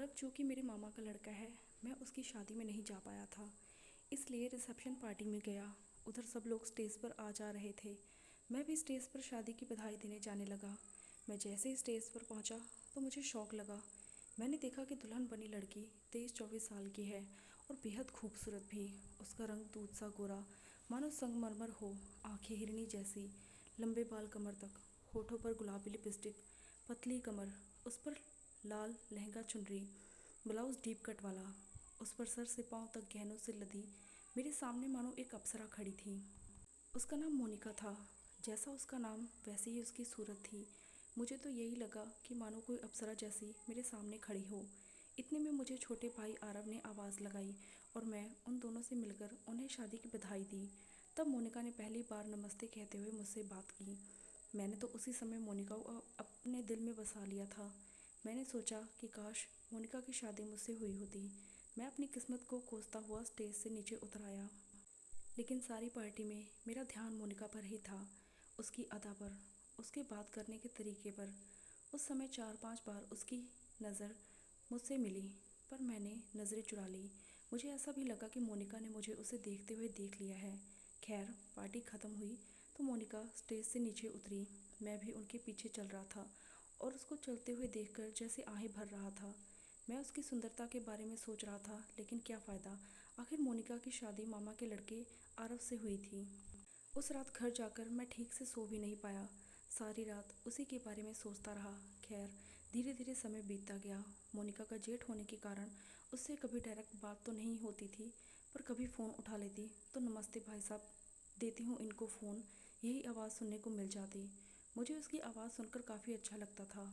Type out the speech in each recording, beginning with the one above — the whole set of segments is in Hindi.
आरव जो कि मेरे मामा का लड़का है, मैं उसकी शादी में नहीं जा पाया था, इसलिए रिसेप्शन पार्टी में गया। उधर सब लोग स्टेज पर आ जा रहे थे। मैं भी स्टेज पर शादी की बधाई देने जाने लगा। मैं जैसे ही स्टेज पर पहुंचा तो मुझे शौक लगा। मैंने देखा कि दुल्हन बनी लड़की 23-24 साल की है और बेहद खूबसूरत भी। उसका रंग दूध सा गोरा, मानो संगमरमर हो, आंखें हिरनी जैसी, लंबे बाल कमर तक, होठों पर गुलाबी लिपस्टिक, पतली कमर, उस पर लाल लहंगा चुनरी, ब्लाउज डीप कट वाला, उस पर सर से पांव तक गहनों से लदी। मेरे सामने मानो एक अप्सरा खड़ी थी। उसका नाम मोनिका था। जैसा उसका नाम वैसी ही उसकी सूरत थी। मुझे तो यही लगा कि मानो कोई अप्सरा जैसी मेरे सामने खड़ी हो। इतने में मुझे छोटे भाई आरव ने आवाज़ लगाई और मैं उन दोनों से मिलकर उन्हें शादी की बधाई दी। तब मोनिका ने पहली बार नमस्ते कहते हुए मुझसे बात की। मैंने तो उसी समय मोनिका को अपने दिल में बसा लिया था। मैंने सोचा कि काश मोनिका की शादी मुझसे हुई होती। मैं अपनी किस्मत को कोसता हुआ स्टेज से नीचे उतर आया। लेकिन सारी पार्टी में मेरा ध्यान मोनिका पर ही था, उसकी अदा पर, उसके बात करने के तरीके पर। उस समय 4-5 बार उसकी नज़र मुझसे मिली, पर मैंने नज़रें चुरा ली। मुझे ऐसा भी लगा कि मोनिका ने मुझे उसे देखते हुए देख लिया है। खैर, पार्टी ख़त्म हुई तो मोनिका स्टेज से नीचे उतरी। मैं भी उनके पीछे चल रहा था और उसको चलते हुए देखकर जैसे आहें भर रहा था। मैं उसकी सुंदरता के बारे में सोच रहा था, लेकिन क्या फ़ायदा, आखिर मोनिका की शादी मामा के लड़के आरव से हुई थी। उस रात घर जाकर मैं ठीक से सो भी नहीं पाया। सारी रात उसी के बारे में सोचता रहा। खैर, धीरे धीरे समय बीतता गया। मोनिका का जेठ होने के कारण उससे कभी डायरेक्ट बात तो नहीं होती थी, पर कभी फ़ोन उठा लेती तो नमस्ते भाई साहब, देती हूँ इनको फ़ोन, यही आवाज़ सुनने को मिल जाती। मुझे उसकी आवाज़ सुनकर काफ़ी अच्छा लगता था।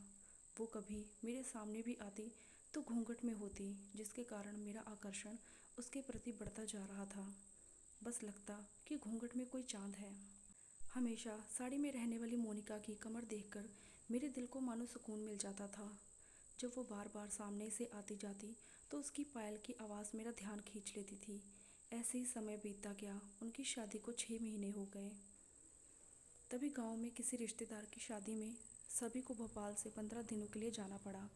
वो कभी मेरे सामने भी आती तो घूंघट में होती, जिसके कारण मेरा आकर्षण उसके प्रति बढ़ता जा रहा था। बस लगता कि घूंघट में कोई चांद है। हमेशा साड़ी में रहने वाली मोनिका की कमर देखकर मेरे दिल को मानो सुकून मिल जाता था। जब वो बार बार सामने से आती जाती तो उसकी पायल की आवाज़ मेरा ध्यान खींच लेती थी। ऐसे ही समय बीतता गया। उनकी शादी को 6 महीने हो गए। तभी गांव में किसी रिश्तेदार की शादी में सभी को भोपाल से 15 दिनों के लिए जाना पड़ा।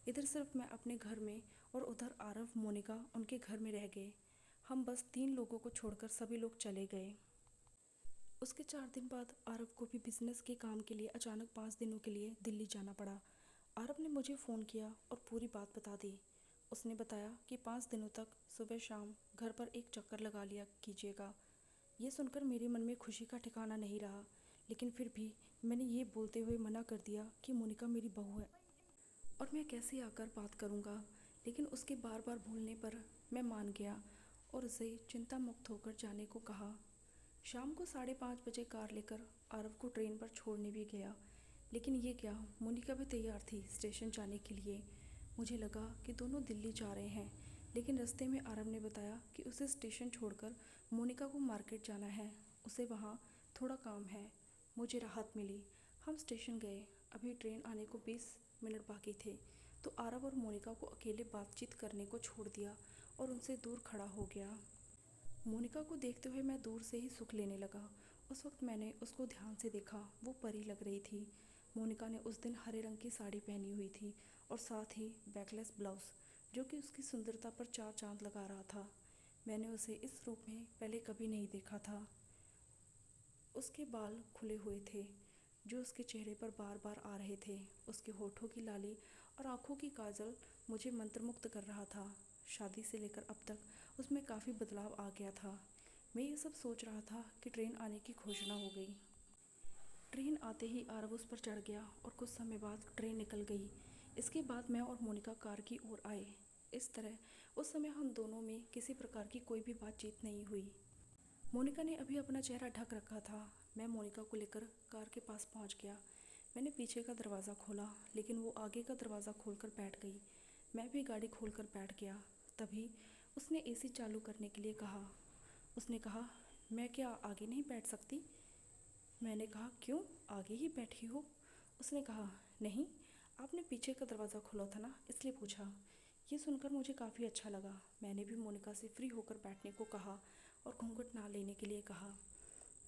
इधर सिर्फ मैं अपने घर में और उधर आरव मोनिका उनके घर में रह गए। हम बस 3 लोगों को छोड़कर सभी लोग चले गए। उसके 4 दिन बाद आरव को भी बिजनेस के काम के लिए अचानक 5 दिनों के लिए दिल्ली जाना पड़ा। आरव ने मुझे फ़ोन किया और पूरी बात बता दी। उसने बताया कि 5 दिनों तक सुबह शाम घर पर एक चक्कर लगा लिया कीजिएगा। ये सुनकर मेरे मन में खुशी का ठिकाना नहीं रहा, लेकिन फिर भी मैंने ये बोलते हुए मना कर दिया कि मोनिका मेरी बहू है और मैं कैसे आकर बात करूँगा। लेकिन उसके बार बार बोलने पर मैं मान गया और उसे चिंता मुक्त होकर जाने को कहा। शाम को 5:30 बजे कार लेकर आरव को ट्रेन पर छोड़ने भी गया। लेकिन ये क्या, मोनिका भी तैयार थी स्टेशन जाने के लिए। मुझे लगा कि दोनों दिल्ली जा रहे हैं, लेकिन रास्ते में आरव ने बताया कि उसे स्टेशन छोड़कर मोनिका को मार्केट जाना है, उसे वहाँ थोड़ा काम है। मुझे राहत मिली। हम स्टेशन गए। अभी ट्रेन आने को 20 मिनट बाकी थे तो आरव और मोनिका को अकेले बातचीत करने को छोड़ दिया और उनसे दूर खड़ा हो गया। मोनिका को देखते हुए मैं दूर से ही सुख लेने लगा। उस वक्त मैंने उसको ध्यान से देखा। वो परी लग रही थी। मोनिका ने उस दिन हरे रंग की साड़ी पहनी हुई थी और साथ ही बैकलेस ब्लाउज, जो कि उसकी सुंदरता पर 4 चांद लगा रहा था। मैंने उसे इस रूप में पहले कभी नहीं देखा था। उसके बाल खुले हुए थे जो उसके चेहरे पर बार बार आ रहे थे। उसके होठों की लाली और आंखों की काजल मुझे मंत्रमुग्ध कर रहा था। शादी से लेकर अब तक उसमें काफ़ी बदलाव आ गया था। मैं ये सब सोच रहा था कि ट्रेन आने की घोषणा हो गई। ट्रेन आते ही आरव उस पर चढ़ गया और कुछ समय बाद ट्रेन निकल गई। इसके बाद मैं और मोनिका कार की ओर आए। इस तरह उस समय हम दोनों में किसी प्रकार की कोई भी बातचीत नहीं हुई। मोनिका ने अभी अपना चेहरा ढक रखा था। मैं मोनिका को लेकर कार के पास पहुंच गया। मैंने पीछे का दरवाज़ा खोला, लेकिन वो आगे का दरवाज़ा खोलकर बैठ गई। मैं भी गाड़ी खोलकर बैठ गया। तभी उसने एसी चालू करने के लिए कहा। उसने कहा, मैं क्या आगे नहीं बैठ सकती? मैंने कहा, क्यों, आगे ही बैठी हो? उसने कहा, नहीं, आपने पीछे का दरवाज़ा खोला था ना, इसलिए पूछा। ये सुनकर मुझे काफ़ी अच्छा लगा। मैंने भी मोनिका से फ्री होकर बैठने को कहा और घूंघट ना लेने के लिए कहा।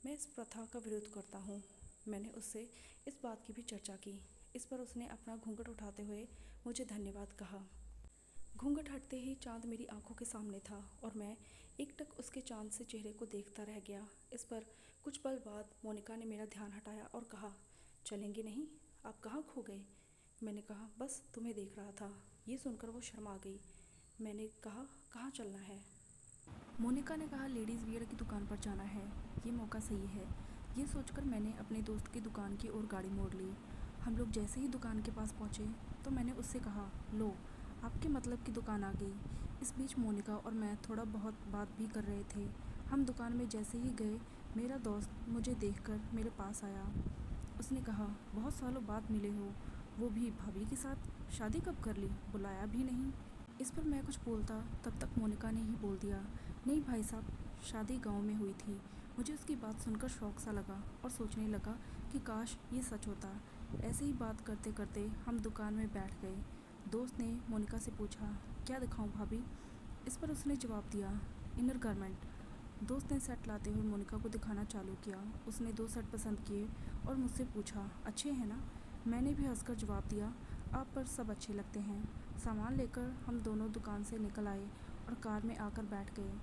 मैं इस प्रथा का विरोध करता हूँ। मैंने उससे इस बात की भी चर्चा की। इस पर उसने अपना घूंघट उठाते हुए मुझे धन्यवाद कहा। घूंघट हटते ही चांद मेरी आंखों के सामने था और मैं एकटक उसके चांद से चेहरे को देखता रह गया। इस पर कुछ पल बाद मोनिका ने मेरा ध्यान हटाया और कहा, चलेंगे नहीं? आप कहाँ खो गए? मैंने कहा, बस तुम्हें देख रहा था। ये सुनकर वो शर्मा गई। मैंने कहा, कहाँ चलना है? मोनिका ने कहा, लेडीज़ वियर की दुकान पर जाना है। ये मौका सही है। ये सोचकर मैंने अपने दोस्त की दुकान की ओर गाड़ी मोड़ ली। हम लोग जैसे ही दुकान के पास पहुँचे तो मैंने उससे कहा, लो, आपके मतलब की दुकान आ गई। इस बीच मोनिका और मैं थोड़ा बहुत बात भी कर रहे थे। हम दुकान में जैसे ही गए, मेरा दोस्त मुझे देखकर मेरे पास आया। उसने कहा, बहुत सालों बाद मिले हो, वो भी भाभी के साथ। शादी कब कर ली? बुलाया भी नहीं। इस पर मैं कुछ बोलता तब तक मोनिका ने ही बोल दिया, नहीं भाई साहब, शादी गांव में हुई थी। मुझे उसकी बात सुनकर शौक सा लगा और सोचने लगा कि काश ये सच होता। ऐसे ही बात करते करते हम दुकान में बैठ गए। दोस्त ने मोनिका से पूछा, क्या दिखाऊं भाभी? इस पर उसने जवाब दिया, इनर गारमेंट। दोस्त ने सेट लाते हुए मोनिका को दिखाना चालू किया। उसने 2 सेट पसंद किए और मुझसे पूछा, अच्छे हैं ना? मैंने भी हंसकर जवाब दिया, आप पर सब अच्छे लगते हैं। सामान लेकर हम दोनों दुकान से निकल आए और कार में आकर बैठ गए।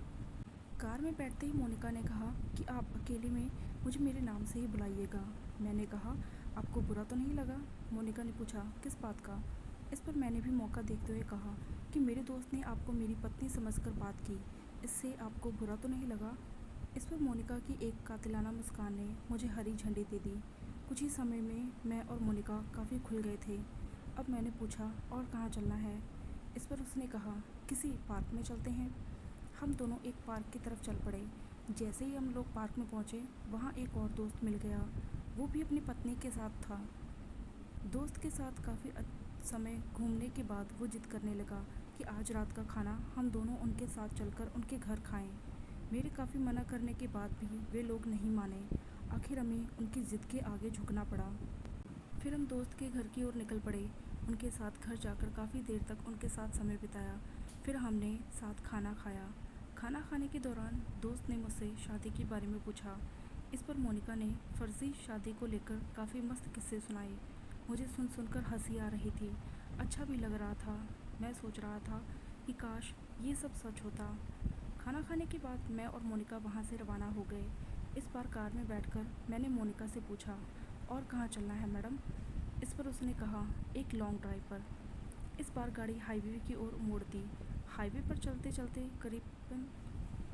कार में बैठते ही मोनिका ने कहा कि आप अकेले में मुझे मेरे नाम से ही बुलाइएगा। मैंने कहा, आपको बुरा तो नहीं लगा? मोनिका ने पूछा, किस बात का? इस पर मैंने भी मौका देखते हुए कहा कि मेरे दोस्त ने आपको मेरी पत्नी समझकर बात की, इससे आपको बुरा तो नहीं लगा? इस पर मोनिका की एक कातिलाना मुस्कान ने मुझे हरी झंडी दे दी। कुछ ही समय में मैं और मोनिका काफ़ी खुल गए थे। अब मैंने पूछा, और कहाँ चलना है? इस पर उसने कहा, किसी पार्क में चलते हैं। हम दोनों एक पार्क की तरफ चल पड़े। जैसे ही हम लोग पार्क में पहुँचे, वहाँ एक और दोस्त मिल गया। वो भी अपनी पत्नी के साथ था। दोस्त के साथ काफ़ी समय घूमने के बाद वो जिद करने लगा कि आज रात का खाना हम दोनों उनके साथ चलकर उनके घर खाएं। मेरे काफ़ी मना करने के बाद भी वे लोग नहीं माने। आखिर हमें उनकी ज़िद के आगे झुकना पड़ा। फिर हम दोस्त के घर की ओर निकल पड़े। उनके साथ घर जाकर काफ़ी देर तक उनके साथ समय बिताया। फिर हमने साथ खाना खाया। खाना खाने के दौरान दोस्त ने मुझसे शादी के बारे में पूछा। इस पर मोनिका ने फर्जी शादी को लेकर काफ़ी मस्त किस्से सुनाए। मुझे सुन सुनकर हंसी आ रही थी, अच्छा भी लग रहा था। मैं सोच रहा था कि काश ये सब सच होता। खाना खाने के बाद मैं और मोनिका वहाँ से रवाना हो गए। इस बार कार में बैठकर मैंने मोनिका से पूछा, और कहाँ चलना है मैडम? इस पर उसने कहा, एक लॉन्ग ड्राइव पर। इस बार गाड़ी हाईवे की ओर मोड़ दी। हाईवे पर चलते चलते करीबन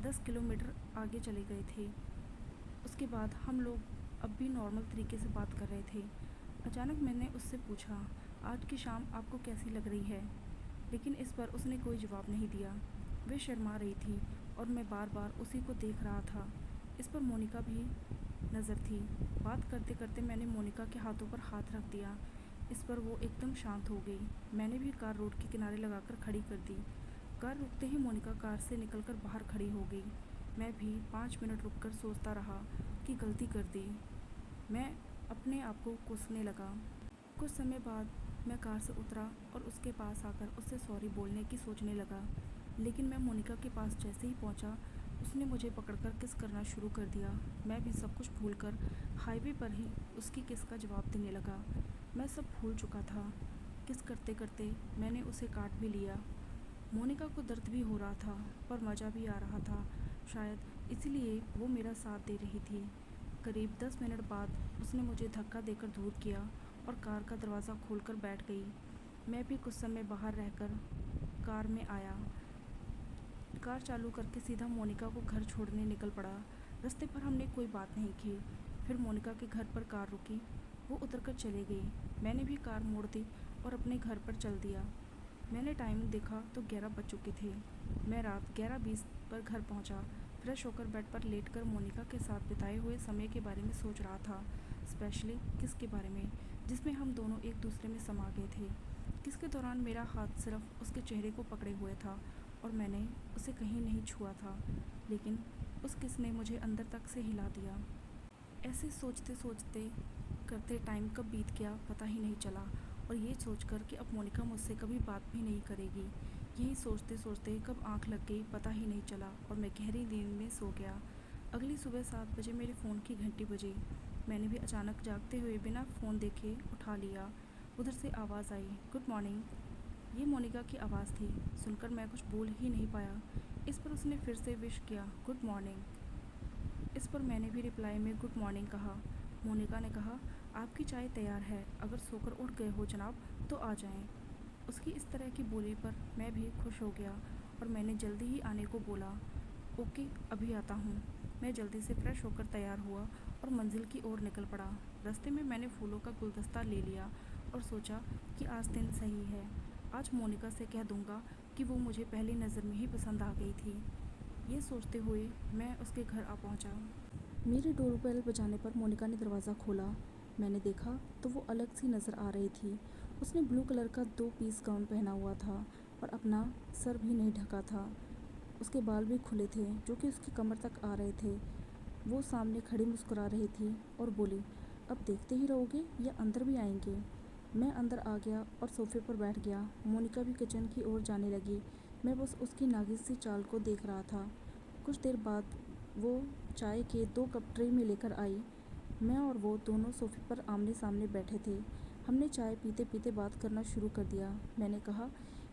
10 किलोमीटर आगे चले गए थे। उसके बाद हम लोग अब भी नॉर्मल तरीके से बात कर रहे थे। अचानक मैंने उससे पूछा, आज की शाम आपको कैसी लग रही है? लेकिन इस पर उसने कोई जवाब नहीं दिया। वे शर्मा रही थी और मैं बार बार उसी को देख रहा था। इस पर मोनिका भी नज़र थी। बात करते करते मैंने मोनिका के हाथों पर हाथ रख दिया। इस पर वो एकदम शांत हो गई। मैंने भी कार रोड के किनारे लगाकर खड़ी कर दी। कार रुकते ही मोनिका कार से निकलकर बाहर खड़ी हो गई। मैं भी 5 मिनट रुककर सोचता रहा कि गलती कर दी। मैं अपने आप को कोसने लगा। कुछ समय बाद मैं कार से उतरा और उसके पास आकर उससे सॉरी बोलने की सोचने लगा। लेकिन मैं मोनिका के पास जैसे ही पहुंचा, उसने मुझे पकड़कर किस करना शुरू कर दिया। मैं भी सब कुछ भूलकर हाईवे पर ही उसकी किस का जवाब देने लगा। मैं सब भूल चुका था। किस करते करते मैंने उसे काट भी लिया। मोनिका को दर्द भी हो रहा था पर मज़ा भी आ रहा था। शायद इसीलिए वो मेरा साथ दे रही थी। करीब 10 मिनट बाद उसने मुझे धक्का देकर दूर किया और कार का दरवाज़ा खोलकर बैठ गई। मैं भी कुछ समय बाहर रहकर कार में आया। कार चालू करके सीधा मोनिका को घर छोड़ने निकल पड़ा। रास्ते पर हमने कोई बात नहीं की। फिर मोनिका के घर पर कार रुकी। वो उतरकर चले गई। मैंने भी कार मोड़ दी और अपने घर पर चल दिया। मैंने टाइम देखा तो 11 बज चुके थे। मैं रात 11:20 पर घर पहुंचा। फ्रेश होकर बेड पर लेटकर मोनिका के साथ बिताए हुए समय के बारे में सोच रहा था, स्पेशली किस के बारे में, जिसमें हम दोनों एक दूसरे में समा गए थे। किस के दौरान मेरा हाथ सिर्फ उसके चेहरे को पकड़े हुए था और मैंने उसे कहीं नहीं छुआ था, लेकिन उस किस ने मुझे अंदर तक से हिला दिया। ऐसे सोचते सोचते करते टाइम कब बीत गया पता ही नहीं चला, और ये सोचकर कि अब मोनिका मुझसे कभी बात भी नहीं करेगी, यही सोचते सोचते कब आंख लग गई पता ही नहीं चला और मैं गहरी नींद में सो गया। अगली सुबह 7 बजे मेरे फ़ोन की घंटी बजी। मैंने भी अचानक जागते हुए बिना फ़ोन देखे उठा लिया। उधर से आवाज़ आई, गुड मॉर्निंग। ये मोनिका की आवाज़ थी। सुनकर मैं कुछ बोल ही नहीं पाया। इस पर उसने फिर से विश किया, गुड मॉर्निंग। इस पर मैंने भी रिप्लाई में गुड मॉर्निंग कहा। मोनिका ने कहा, आपकी चाय तैयार है, अगर सोकर उठ गए हो जनाब तो आ जाएं। उसकी इस तरह की बोली पर मैं भी खुश हो गया और मैंने जल्दी ही आने को बोला। ओके, अभी आता हूँ। मैं जल्दी से फ्रेश होकर तैयार हुआ और मंजिल की ओर निकल पड़ा। रास्ते में मैंने फूलों का गुलदस्ता ले लिया और सोचा कि आज दिन सही है। आज मोनिका से कह दूँगा कि वो मुझे पहली नज़र में ही पसंद आ गई थी। ये सोचते हुए मैं उसके घर आ पहुँचा। मेरे डोरबेल बजाने पर मोनिका ने दरवाज़ा खोला। मैंने देखा तो वो अलग सी नज़र आ रही थी। उसने ब्लू कलर का 2 पीस गाउन पहना हुआ था और अपना सर भी नहीं ढका था। उसके बाल भी खुले थे जो कि उसकी कमर तक आ रहे थे। वो सामने खड़ी मुस्कुरा रही थी और बोली, अब देखते ही रहोगे या अंदर भी आएंगे। मैं अंदर आ गया और सोफे पर बैठ गया। मोनिका भी किचन की ओर जाने लगी। मैं बस उसकी नागिन सी चाल को देख रहा था। कुछ देर बाद वो चाय के 2 कप ट्रे में लेकर आई। मैं और वो दोनों सोफे पर आमने सामने बैठे थे। हमने चाय पीते पीते बात करना शुरू कर दिया। मैंने कहा,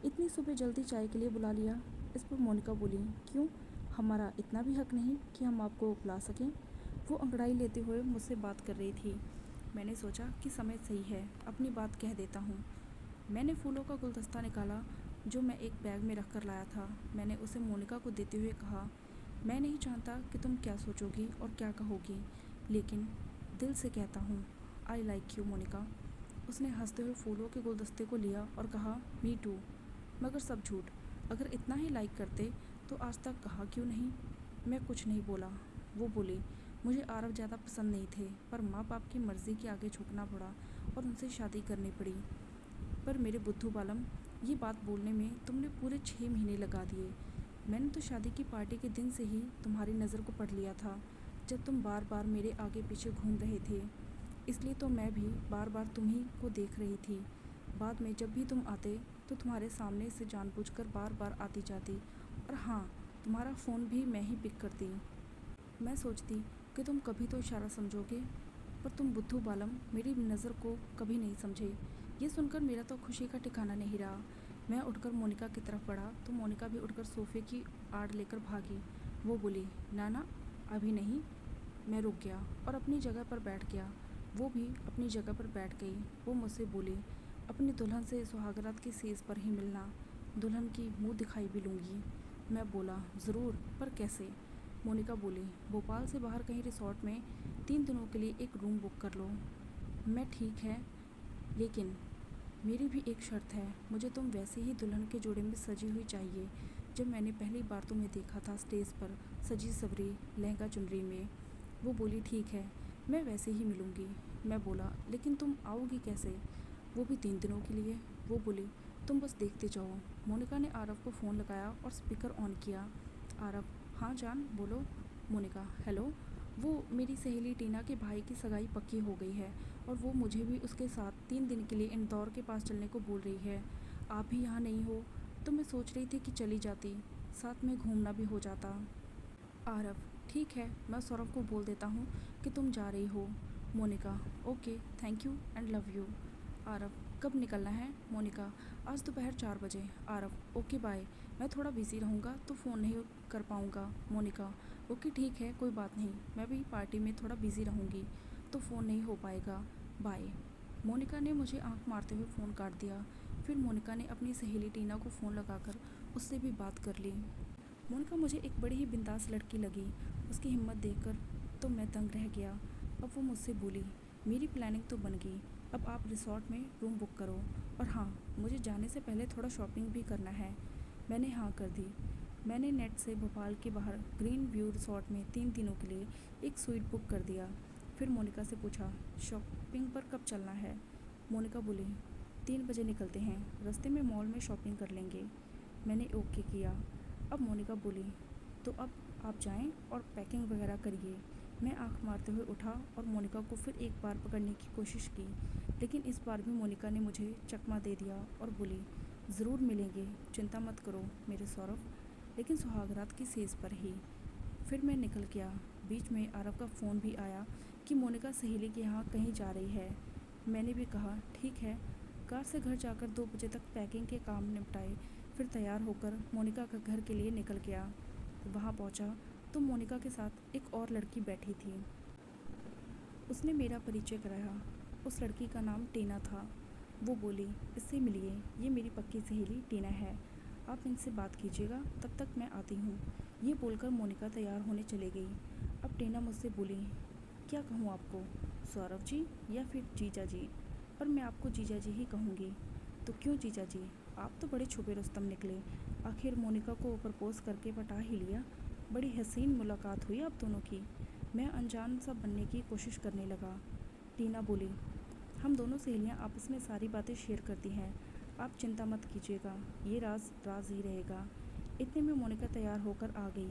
इतनी सुबह जल्दी चाय के लिए बुला लिया। इस पर मोनिका बोली, क्यों, हमारा इतना भी हक नहीं कि हम आपको बुला सकें। वो अंगड़ाई लेते हुए मुझसे बात कर रही थी। मैंने सोचा कि समय सही है, अपनी बात कह देता हूँ। मैंने फूलों का गुलदस्ता निकाला जो मैं एक बैग में रख कर लाया था। मैंने उसे मोनिका को देते हुए कहा, मैं नहीं जानता कि तुम क्या सोचोगी और क्या कहोगी, लेकिन दिल से कहता हूँ, आई लाइक यू मोनिका। उसने हंसते हुए फूलों के गुलदस्ते को लिया और कहा, मी टू। मगर सब झूठ। अगर इतना ही लाइक करते तो आज तक कहा क्यों नहीं। मैं कुछ नहीं बोला। वो बोली, मुझे आरव ज़्यादा पसंद नहीं थे, पर माँ बाप की मर्ज़ी के आगे झुकना पड़ा और उनसे शादी करनी पड़ी। पर मेरे बुद्धू बालम, ये बात बोलने में तुमने पूरे 6 महीने लगा दिए। मैंने तो शादी की पार्टी के दिन से ही तुम्हारी नज़र को पढ़ लिया था, जब तुम बार बार मेरे आगे पीछे घूम रहे थे। इसलिए तो मैं भी बार बार तुम्ही को देख रही थी। बाद में जब भी तुम आते तो तुम्हारे सामने से जानबूझकर बार बार आती जाती। और हाँ, तुम्हारा फ़ोन भी मैं ही पिक करती। मैं सोचती कि तुम कभी तो इशारा समझोगे, पर तुम बुद्धू बालम मेरी नज़र को कभी नहीं समझे। ये सुनकर मेरा तो खुशी का ठिकाना नहीं रहा। मैं उठकर मोनिका की तरफ बढ़ा तो मोनिका भी उठकर सोफे की आड़ लेकर भागी। वो बोली, ना ना, अभी नहीं। मैं रुक गया और अपनी जगह पर बैठ गया। वो भी अपनी जगह पर बैठ गई। वो मुझसे बोली, अपनी दुल्हन से सुहागरात की सेज पर ही मिलना, दुल्हन की मुंह दिखाई भी लूँगी। मैं बोला, ज़रूर, पर कैसे। मोनिका बोली, भोपाल से बाहर कहीं रिसॉर्ट में 3 दिनों के लिए एक रूम बुक कर लो। मैं, ठीक है, लेकिन मेरी भी एक शर्त है, मुझे तुम वैसे ही दुल्हन के जोड़े में सजी हुई चाहिए जब मैंने पहली बार तुम्हें देखा था स्टेज पर सजी सवरी लहंगा चुनरी में। वो बोली, ठीक है, मैं वैसे ही मिलूँगी। मैं बोला, लेकिन तुम आओगी कैसे, वो भी 3 दिनों के लिए। वो बोली, तुम बस देखते जाओ। मोनिका ने आरव को फ़ोन लगाया और स्पीकर ऑन किया। आरव, हाँ जान, बोलो। मोनिका, हेलो। वो मेरी सहेली टीना के भाई की सगाई पक्की हो गई है और वो मुझे भी उसके साथ 3 दिन के लिए इंदौर के पास चलने को बोल रही है। आप भी यहाँ नहीं हो तो मैं सोच रही थी कि चली जाती, साथ में घूमना भी हो जाता। आरव, ठीक है, मैं सौरभ को बोल देता हूँ कि तुम जा रही हो। Monika, okay, thank you and love you. Aarav, कब निकलना है। मोनिका, आज दोपहर 4 बजे। Aarav, okay bye. मैं थोड़ा बिजी रहूँगा तो फ़ोन नहीं कर पाऊँगा। मोनिका, ओके ठीक है, कोई बात नहीं, मैं भी पार्टी में थोड़ा बिजी रहूँगी तो फ़ोन नहीं हो पाएगा, बाय। मोनिका ने मुझे आंख मारते हुए फ़ोन काट दिया। फिर मोनिका ने अपनी सहेली टीना को फ़ोन लगाकर उससे भी बात कर ली। मोनिका मुझे एक बड़ी ही बिंदास लड़की लगी। उसकी हिम्मत देखकर तो मैं दंग रह गया। अब वो मुझसे बोली, मेरी प्लानिंग तो बन गई, अब आप रिसॉर्ट में रूम बुक करो, और हाँ, मुझे जाने से पहले थोड़ा शॉपिंग भी करना है। मैंने हाँ कर दी। मैंने नेट से भोपाल के बाहर ग्रीन व्यू रिसॉर्ट में 3 दिनों के लिए एक स्वीट बुक कर दिया। फिर मोनिका से पूछा, शॉपिंग पर कब चलना है। मोनिका बोली, 3 बजे निकलते हैं, रास्ते में मॉल में शॉपिंग कर लेंगे। मैंने ओके किया। अब मोनिका बोली, तो अब आप जाएं और पैकिंग वगैरह करिए। मैं आंख मारते हुए उठा और मोनिका को फिर एक बार पकड़ने की कोशिश की, लेकिन इस बार भी मोनिका ने मुझे चकमा दे दिया और बोली, ज़रूर मिलेंगे, चिंता मत करो मेरे सौरभ, लेकिन सुहागरात की सेज पर ही। फिर मैं निकल गया। बीच में आरव का फ़ोन भी आया कि मोनिका सहेली के यहाँ कहीं जा रही है। मैंने भी कहा, ठीक है, कार से घर जाकर 2 बजे तक पैकिंग के काम निपटाए, फिर तैयार होकर मोनिका का घर के लिए निकल गया। वहाँ पहुँचा तो मोनिका के साथ एक और लड़की बैठी थी। उसने मेरा परिचय कराया। उस लड़की का नाम टीना था। वो बोली, इससे मिलिए, ये मेरी पक्की सहेली टीना है, आप इनसे बात कीजिएगा, तब तक मैं आती हूँ। ये बोलकर मोनिका तैयार होने चली गई। अब टीना मुझसे बोली, क्या कहूँ आपको, सौरभ जी या फिर जीजा जी? पर मैं आपको जीजा जी ही कहूँगी। तो क्यों जीजा जी, आप तो बड़े छुपे रुस्तम निकले, आखिर मोनिका को प्रपोज करके पटा ही लिया। बड़ी हसीन मुलाकात हुई आप दोनों की। मैं अनजान सा बनने की कोशिश करने लगा। टीना बोली, हम दोनों सहेलियां आपस में सारी बातें शेयर करती हैं, आप चिंता मत कीजिएगा, ये राज राज ही रहेगा। इतने में मोनिका तैयार होकर आ गई।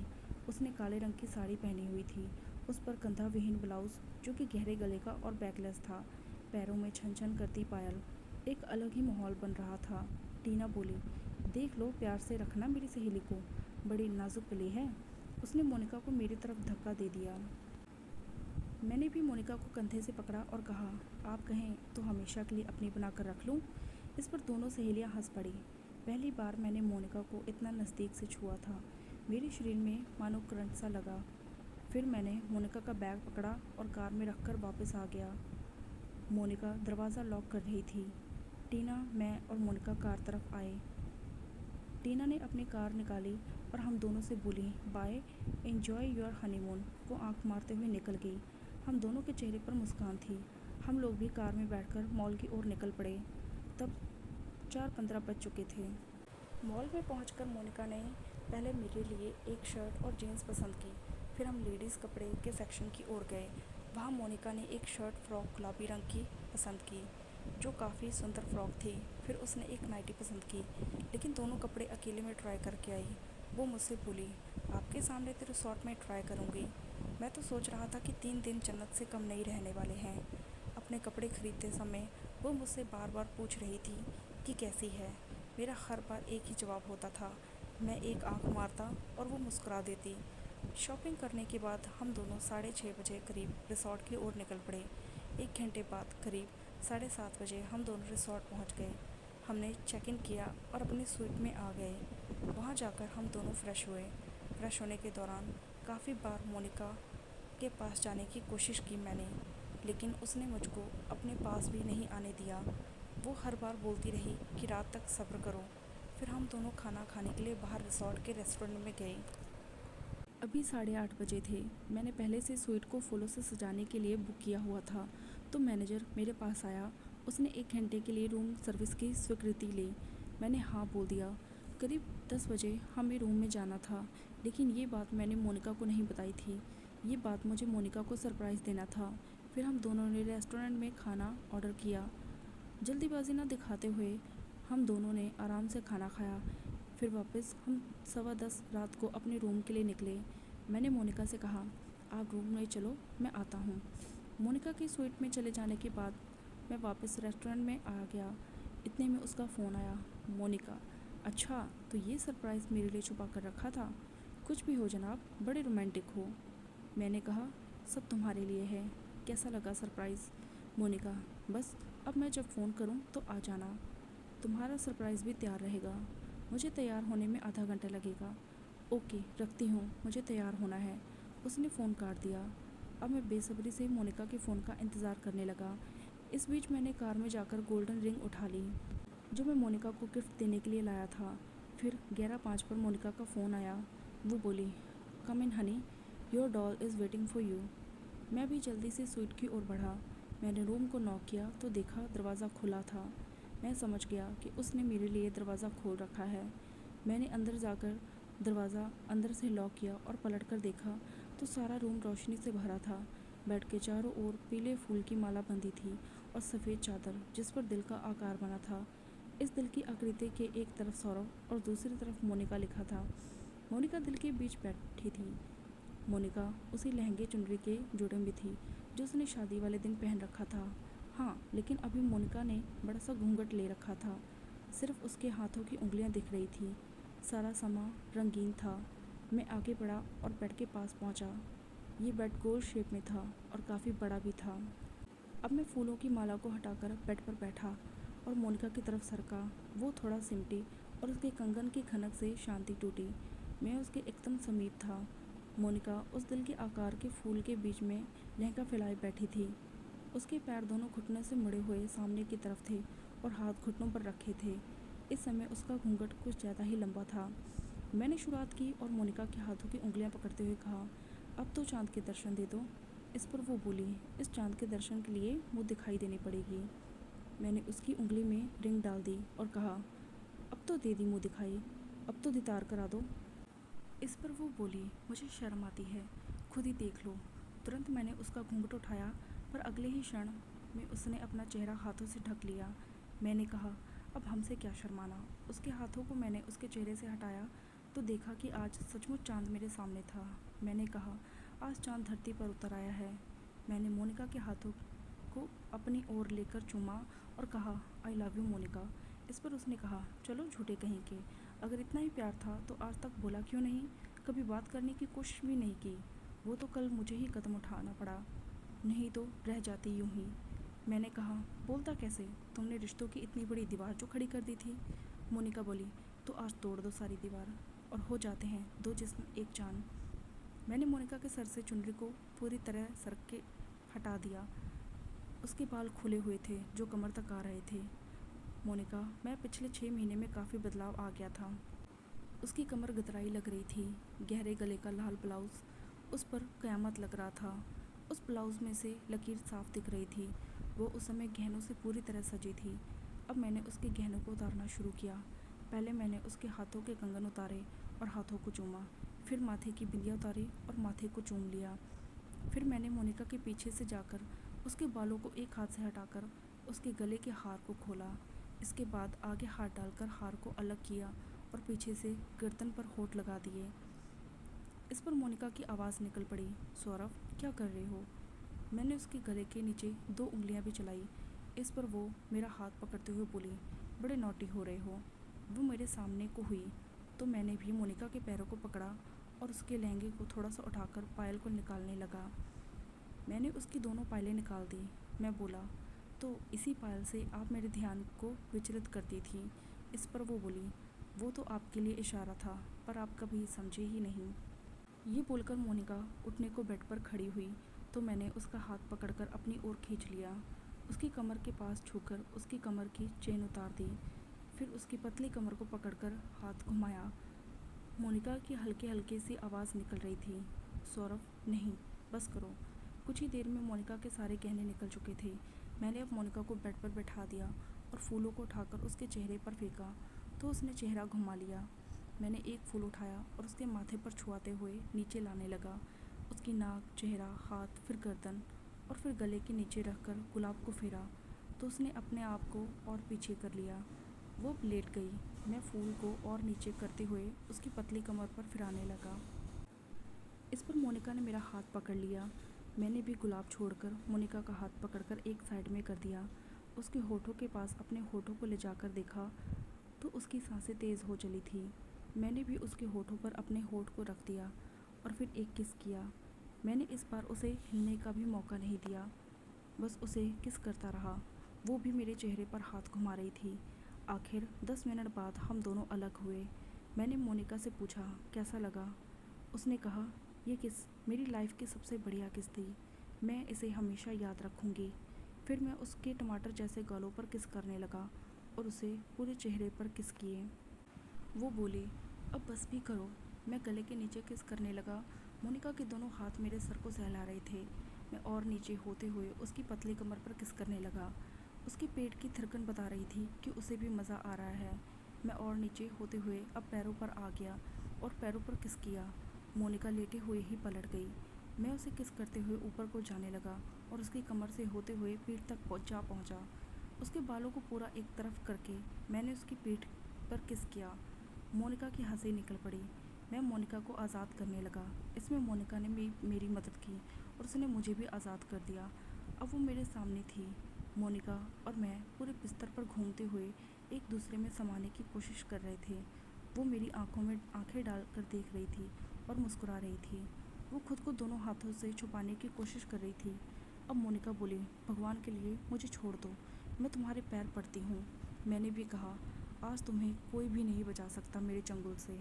उसने काले रंग की साड़ी पहनी हुई थी, उस पर कंधा विहीन ब्लाउज जो कि गहरे गले का और बैकलेस था, पैरों में छन छन करती पायल। एक अलग ही माहौल बन रहा था। टीना बोली, देख लो, प्यार से रखना मेरी सहेली को, बड़ी नाजुक कली है। उसने मोनिका को मेरी तरफ धक्का दे दिया। मैंने भी मोनिका को कंधे से पकड़ा और कहा, आप कहें तो हमेशा के लिए अपनी बनाकर रख लूँ। इस पर दोनों सहेलियां हंस पड़ी। पहली बार मैंने मोनिका को इतना नज़दीक से छुआ था। मेरे शरीर में मानो करंट सा लगा। फिर मैंने मोनिका का बैग पकड़ा और कार में रखकर वापस आ गया। मोनिका दरवाज़ा लॉक कर रही थी। टीना, मैं और मोनिका कार तरफ आए। टीना ने अपनी कार निकाली और हम दोनों से बोली, बाय, एंजॉय योर हनीमून। वो आंख मारते हुए निकल गई। हम दोनों के चेहरे पर मुस्कान थी। हम लोग भी कार में बैठकर मॉल की ओर निकल पड़े। तब 4:15 बज चुके थे। मॉल में पहुंचकर मोनिका ने पहले मेरे लिए एक शर्ट और जीन्स पसंद की। फिर हम लेडीज़ कपड़े के सेक्शन की ओर गए। वहाँ मोनिका ने एक शर्ट फ्रॉक गुलाबी रंग की पसंद की, जो काफ़ी सुंदर फ्रॉक थी। फिर उसने एक नाइटी पसंद की, लेकिन दोनों कपड़े अकेले में ट्राई करके आई। वो मुझसे बोली, आपके सामने तो रिसॉर्ट में ट्राई करूँगी। मैं तो सोच रहा था कि 3 दिन जन्नत से कम नहीं रहने वाले हैं। अपने कपड़े खरीदते समय वो मुझसे बार बार पूछ रही थी कि कैसी है। मेरा हर बार एक ही जवाब होता था, मैं एक आंख मारता और वो मुस्कुरा देती। शॉपिंग करने के बाद हम दोनों 6:30 बजे करीब रिसॉर्ट की ओर निकल पड़े। 1 घंटे बाद करीब 7:30 बजे हम दोनों रिसॉर्ट पहुंच गए। हमने चेक इन किया और अपनी स्वीट में आ गए। वहां जाकर हम दोनों फ्रेश हुए। फ्रेश होने के दौरान काफ़ी बार मोनिका के पास जाने की कोशिश की मैंने, लेकिन उसने मुझको अपने पास भी नहीं आने दिया। वो हर बार बोलती रही कि रात तक सब्र करो। फिर हम दोनों खाना खाने के लिए बाहर रिसॉर्ट के रेस्टोरेंट में गए। अभी 8:30 बजे थे। मैंने पहले से स्वीट को फूलों से सजाने के लिए बुक किया हुआ था, तो मैनेजर मेरे पास आया। उसने 1 घंटे के लिए रूम सर्विस की स्वीकृति ली। मैंने हाँ बोल दिया। करीब 10 बजे हमें रूम में जाना था, लेकिन ये बात मैंने मोनिका को नहीं बताई थी। ये बात मुझे मोनिका को सरप्राइज़ देना था। फिर हम दोनों ने रेस्टोरेंट में खाना ऑर्डर किया। जल्दीबाजी न दिखाते हुए हम दोनों ने आराम से खाना खाया। फिर वापस हम 10:15 रात को अपने रूम के लिए निकले। मैंने मोनिका से कहा, आप रूम में चलो, मैं आता हूँ। मोनिका की स्वीट में चले जाने के बाद मैं वापस रेस्टोरेंट में आ गया। इतने में उसका फ़ोन आया। मोनिका, अच्छा, तो ये सरप्राइज़ मेरे लिए छुपा कर रखा था। कुछ भी हो जनाब, बड़े रोमांटिक हो। मैंने कहा, सब तुम्हारे लिए है। कैसा लगा सरप्राइज़? मोनिका, बस अब मैं जब फ़ोन करूँ तो आ जाना। तुम्हारा सरप्राइज़ भी तैयार रहेगा। मुझे तैयार होने में आधा घंटा लगेगा। ओके, रखती हूँ, मुझे तैयार होना है। उसने फ़ोन काट दिया। अब मैं बेसब्री से मोनिका के फ़ोन का इंतज़ार करने लगा। इस बीच मैंने कार में जाकर गोल्डन रिंग उठा ली, जो मैं मोनिका को गिफ्ट देने के लिए लाया था। फिर 11:05 पर मोनिका का फ़ोन आया। वो बोली, come in honey, your doll is waiting for you. मैं भी जल्दी से स्वीट की ओर बढ़ा। मैंने रूम को नॉक किया तो देखा दरवाज़ा खुला था। मैं समझ गया कि उसने मेरे लिए दरवाज़ा खोल रखा है। मैंने अंदर जाकर दरवाज़ा अंदर से लॉक किया और पलट कर देखा तो सारा रूम रोशनी से भरा था। बेड के चारों ओर पीले फूल की माला बंधी थी और सफ़ेद चादर जिस पर दिल का आकार बना था। इस दिल की आकृति के एक तरफ सौरभ और दूसरी तरफ मोनिका लिखा था। मोनिका दिल के बीच बैठी थी। मोनिका उसी लहंगे चुनरी के जोड़े में थी जो उसने शादी वाले दिन पहन रखा था। हाँ, लेकिन अभी मोनिका ने बड़ा सा घूंघट ले रखा था। सिर्फ उसके हाथों की उंगलियां दिख रही थी। सारा सामान रंगीन था। मैं आगे बढ़ा और बेड के पास पहुंचा। ये बेड गोल शेप में था और काफ़ी बड़ा भी था। अब मैं फूलों की माला को हटाकर बेड पर बैठा और मोनिका की तरफ सरका। वो थोड़ा सिमटी और उसके कंगन की खनक से शांति टूटी। मैं उसके एकदम समीप था। मोनिका उस दिल के आकार के फूल के बीच में लहंगा फैलाए बैठी थी। उसके पैर दोनों घुटनों से मुड़े हुए सामने की तरफ थे और हाथ घुटनों पर रखे थे। इस समय उसका घूंघट कुछ ज़्यादा ही लंबा था। मैंने शुरुआत की और मोनिका के हाथों की उंगलियां पकड़ते हुए कहा, अब तो चांद के दर्शन दे दो। इस पर वो बोली, इस चांद के दर्शन के लिए मुँह दिखाई देनी पड़ेगी। मैंने उसकी उंगली में रिंग डाल दी और कहा, अब तो दे दी मुँह दिखाई, अब तो दीदार करा दो। इस पर वो बोली, मुझे शर्म आती है, खुद ही देख लो। तुरंत मैंने उसका घूंघट उठाया, पर अगले ही क्षण में उसने अपना चेहरा हाथों से ढक लिया। मैंने कहा, अब हमसे क्या शर्माना। उसके हाथों को मैंने उसके चेहरे से हटाया तो देखा कि आज सचमुच चांद मेरे सामने था। मैंने कहा, आज चांद धरती पर उतर आया है। मैंने मोनिका के हाथों को अपनी ओर लेकर चूमा और कहा, आई लव यू मोनिका। इस पर उसने कहा, चलो झूठे कहीं के, अगर इतना ही प्यार था तो आज तक बोला क्यों नहीं, कभी बात करने की कोशिश भी नहीं की। वो तो कल मुझे ही कदम उठाना पड़ा, नहीं तो रह जाती यूं ही। मैंने कहा, बोलता कैसे, तुमने रिश्तों की इतनी बड़ी दीवार जो खड़ी कर दी थी। मोनिका बोली, तो आज तोड़ दो सारी दीवार और हो जाते हैं दो जिस्म एक जान। मैंने मोनिका के सर से चुनरी को पूरी तरह सर के हटा दिया। उसके बाल खुले हुए थे जो कमर तक आ रहे थे। मोनिका, मैं पिछले 6 महीने में काफ़ी बदलाव आ गया था। उसकी कमर गतराई लग रही थी। गहरे गले का लाल ब्लाउज़ उस पर क़यामत लग रहा था। उस ब्लाउज़ में से लकीर साफ दिख रही थी। वो उस समय गहनों से पूरी तरह सजी थी। अब मैंने उसके गहनों को उतारना शुरू किया। पहले मैंने उसके हाथों के कंगन उतारे और हाथों को चूमा। फिर माथे की बिंदिया उतारी और माथे को चूम लिया। फिर मैंने मोनिका के पीछे से जाकर उसके बालों को एक हाथ से हटाकर उसके गले के हार को खोला। इसके बाद आगे हाथ डालकर हार को अलग किया और पीछे से गर्दन पर होंठ लगा दिए। इस पर मोनिका की आवाज़ निकल पड़ी, सौरभ, क्या कर रहे हो। मैंने उसके गले के नीचे 2 उंगलियां भी चलाई। इस पर वो मेरा हाथ पकड़ते हुए बोली, बड़े नॉटी हो रहे हो। वो मेरे सामने को हुई तो मैंने भी मोनिका के पैरों को पकड़ा और उसके लहंगे को थोड़ा सा उठाकर पायल को निकालने लगा। मैंने उसकी दोनों पायलें निकाल दी। मैं बोला, तो इसी पायल से आप मेरे ध्यान को विचलित करती थी। इस पर वो बोली, वो तो आपके लिए इशारा था, पर आप कभी समझे ही नहीं। ये बोलकर मोनिका उठने को बेड पर खड़ी हुई तो मैंने उसका हाथ पकड़कर अपनी ओर खींच लिया। उसकी कमर के पास छूकर उसकी कमर की चेन उतार दी। फिर उसकी पतली कमर को पकड़कर हाथ घुमाया। मोनिका की हल्के हल्के सी आवाज़ निकल रही थी, सौरभ, नहीं, बस करो। कुछ ही देर में मोनिका के सारे गहने निकल चुके थे। मैंने अब मोनिका को बेड पर बैठा दिया और फूलों को उठाकर उसके चेहरे पर फेंका तो उसने चेहरा घुमा लिया। मैंने एक फूल उठाया और उसके माथे पर छुआते हुए नीचे लाने लगा। उसकी नाक, चेहरा, हाथ, फिर गर्दन और फिर गले के नीचे रखकर गुलाब को फेरा तो उसने अपने आप को और पीछे कर लिया। वो लेट गई। मैं फूल को और नीचे करते हुए उसकी पतली कमर पर फिराने लगा। इस पर मोनिका ने मेरा हाथ पकड़ लिया। मैंने भी गुलाब छोड़कर मोनिका का हाथ पकड़कर एक साइड में कर दिया। उसके होठों के पास अपने होठों को ले जाकर देखा तो उसकी सांसें तेज़ हो चली थी। मैंने भी उसके होठों पर अपने होठ को रख दिया और फिर एक किस किया। मैंने इस बार उसे हिलने का भी मौका नहीं दिया, बस उसे किस करता रहा। वो भी मेरे चेहरे पर हाथ घुमा रही थी। आखिर 10 मिनट बाद हम दोनों अलग हुए। मैंने मोनिका से पूछा, कैसा लगा। उसने कहा, ये किस मेरी लाइफ की सबसे बढ़िया किस थी, मैं इसे हमेशा याद रखूँगी। फिर मैं उसके टमाटर जैसे गालों पर किस करने लगा और उसे पूरे चेहरे पर किस किए। वो बोली, अब बस भी करो। मैं गले के नीचे किस करने लगा। मोनिका के दोनों हाथ मेरे सर को सहला रहे थे। मैं और नीचे होते हुए उसकी पतली कमर पर किस करने लगा। उसके पेट की थिरकन बता रही थी कि उसे भी मज़ा आ रहा है। मैं और नीचे होते हुए अब पैरों पर आ गया और पैरों पर किस किया। मोनिका लेटे हुए ही पलट गई। मैं उसे किस करते हुए ऊपर को जाने लगा और उसकी कमर से होते हुए पीठ तक पहुंचा। उसके बालों को पूरा एक तरफ करके मैंने उसकी पीठ पर किस किया। मोनिका की हंसी निकल पड़ी। मैं मोनिका को आज़ाद करने लगा। इसमें मोनिका ने मेरी मदद की और उसने मुझे भी आज़ाद कर दिया। अब वो मेरे सामने थी। मोनिका और मैं पूरे बिस्तर पर घूमते हुए एक दूसरे में समाने की कोशिश कर रहे थे। वो मेरी आंखों में आंखें डालकर देख रही थी और मुस्कुरा रही थी। वो खुद को दोनों हाथों से छुपाने की कोशिश कर रही थी। अब मोनिका बोली, भगवान के लिए मुझे छोड़ दो, मैं तुम्हारे पैर पड़ती हूँ। मैंने भी कहा, आज तुम्हें कोई भी नहीं बचा सकता मेरे चंगुल से।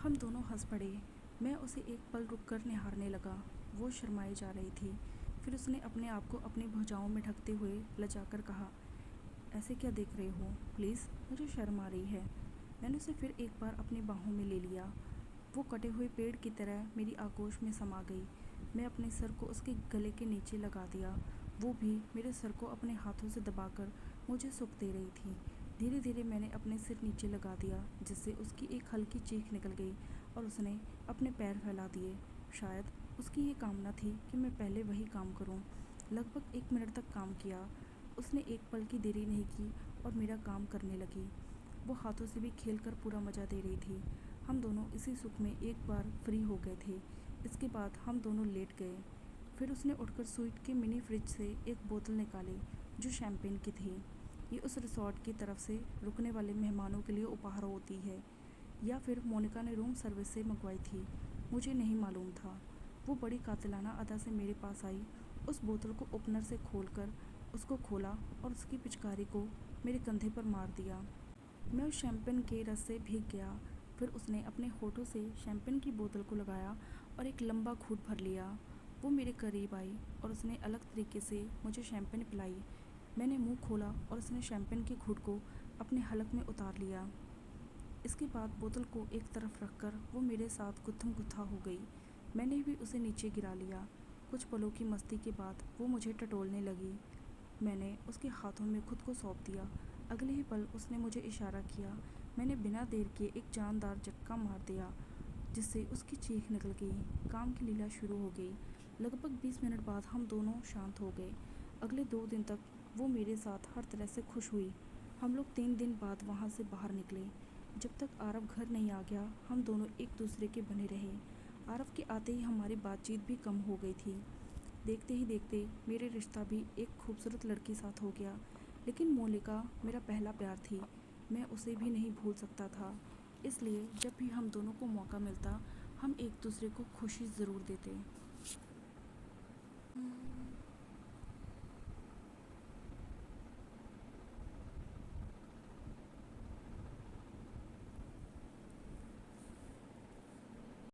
हम दोनों हंस पड़े। मैं उसे एक पल रुककर निहारने लगा। वो शर्माई जा रही थी। फिर उसने अपने आप को अपनी भुजाओं में ढकते हुए लजाकर कहा, ऐसे क्या देख रहे हो? प्लीज़, मुझे शर्म आ रही है। मैंने उसे फिर एक बार अपनी बाहों में ले लिया। वो कटे हुए पेड़ की तरह मेरी आगोश में समा गई। मैं अपने सर को उसके गले के नीचे लगा दिया। वो भी मेरे सर को अपने हाथों से दबाकर मुझे सुख दे रही थी। धीरे धीरे मैंने अपने सिर नीचे लगा दिया, जिससे उसकी एक हल्की चीख निकल गई और उसने अपने पैर फैला दिए। शायद उसकी ये कामना थी कि मैं पहले वही काम करूं। लगभग 1 मिनट तक काम किया। उसने एक पल की देरी नहीं की और मेरा काम करने लगी। वो हाथों से भी खेलकर पूरा मज़ा दे रही थी। हम दोनों इसी सुख में एक बार फ्री हो गए थे। इसके बाद हम दोनों लेट गए। फिर उसने उठकर स्वीट के मिनी फ्रिज से एक बोतल निकाली जो शैम्पेन की थी। ये उस रिसॉर्ट की तरफ से रुकने वाले मेहमानों के लिए उपहार होती है, या फिर मोनिका ने रूम सर्विस से मंगवाई थी, मुझे नहीं मालूम था। वो बड़ी कातिलाना अदा से मेरे पास आई। उस बोतल को ओपनर से खोलकर उसको खोला और उसकी पिचकारी को मेरे कंधे पर मार दिया। मैं उस शैम्पेन के रस से भीग गया। फिर उसने अपने होठों से शैम्पेन की बोतल को लगाया और एक लंबा घूंट भर लिया। वो मेरे करीब आई और उसने अलग तरीके से मुझे शैम्पेन पिलाई। मैंने मुंह खोला और उसने शैम्पेन के घूंट को अपने हलक में उतार लिया। इसके बाद बोतल को एक तरफ रखकर वो मेरे साथ गुत्थम गुत्था हो गई। मैंने भी उसे नीचे गिरा लिया। कुछ पलों की मस्ती के बाद वो मुझे टटोलने लगी। मैंने उसके हाथों में खुद को सौंप दिया। अगले ही पल उसने मुझे इशारा किया। मैंने बिना देर किए एक जानदार झटका मार दिया, जिससे उसकी चीख निकल गई। काम की लीला शुरू हो गई। लगभग 20 मिनट बाद हम दोनों शांत हो गए। अगले 2 दिन तक वो मेरे साथ हर तरह से खुश हुई। हम लोग 3 दिन बाद वहाँ से बाहर निकले। जब तक आरव घर नहीं आ गया, हम दोनों एक दूसरे के बने रहे। आरव के आते ही हमारी बातचीत भी कम हो गई थी। देखते ही देखते मेरे रिश्ता भी एक खूबसूरत लड़की साथ हो गया। लेकिन मोनिका मेरा पहला प्यार थी। मैं उसे भी नहीं भूल सकता था। इसलिए जब भी हम दोनों को मौका मिलता, हम एक दूसरे को खुशी ज़रूर देते।